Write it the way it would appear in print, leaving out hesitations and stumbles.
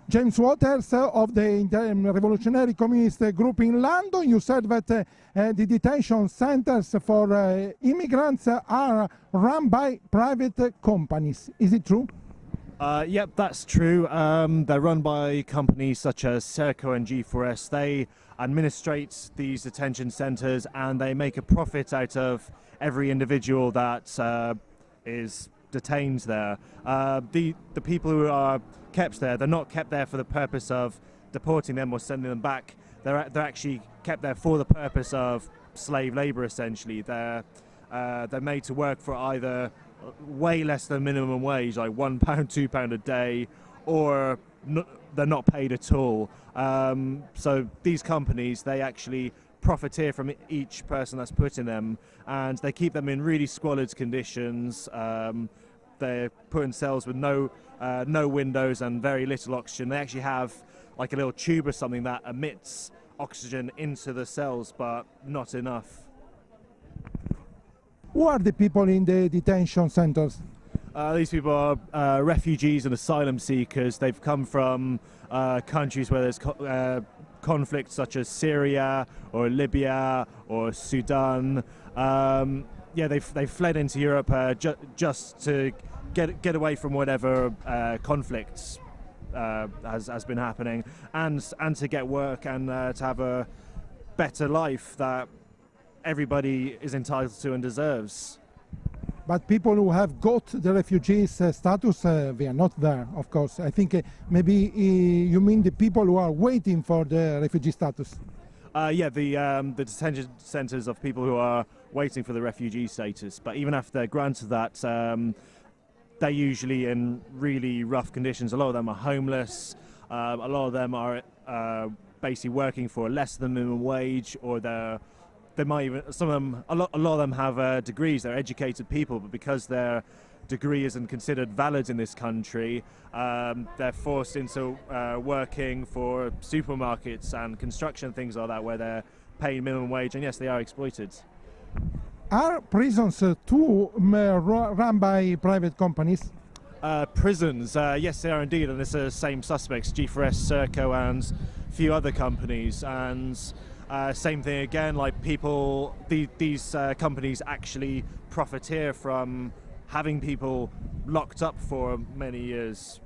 James Waters of the Revolutionary Communist Group in London. You said that the detention centers for immigrants are run by private companies. Is it true? Yep, that's true. They're run by companies such as Serco and G4S. They administrate these detention centres and they make a profit out of every individual that is detained there. The people who are kept there, they're not kept there for the purpose of deporting them or sending them back. They're actually kept there for the purpose of slave labour. Essentially, they're made to work for either way less than minimum wage, like £1, £2 a day, or they're not paid at all. So these companies, they actually profiteer from each person that's put in them, and they keep them in really squalid conditions. They're put in cells with no windows and very little oxygen. They actually have like a little tube or something that emits oxygen into the cells, but not enough. Who are the people in the detention centers? These people are refugees and asylum seekers. They've come from countries where there's conflicts such as Syria or Libya or Sudan. They've fled into Europe just to get away from whatever conflicts has been happening, and to get work and to have a better life that everybody is entitled to and deserves. But people who have got the refugees status, they are not there, of course. I think maybe you mean the people who are waiting for the refugee status. The detention centres of people who are waiting for the refugee status. But even after they're granted that, they're usually in really rough conditions. A lot of them are homeless. A lot of them are basically working for less than minimum wage, or they might even, a lot of them have degrees. They're educated people, but because their degree isn't considered valid in this country, they're forced into working for supermarkets and construction, things like that, where they're paying minimum wage, and yes, they are exploited. Are prisons too run by private companies? Prisons, yes, they are indeed, and it's the same suspects: G4S, Serco, and a few other companies. And same thing again, like these companies actually profiteer from having people locked up for many years.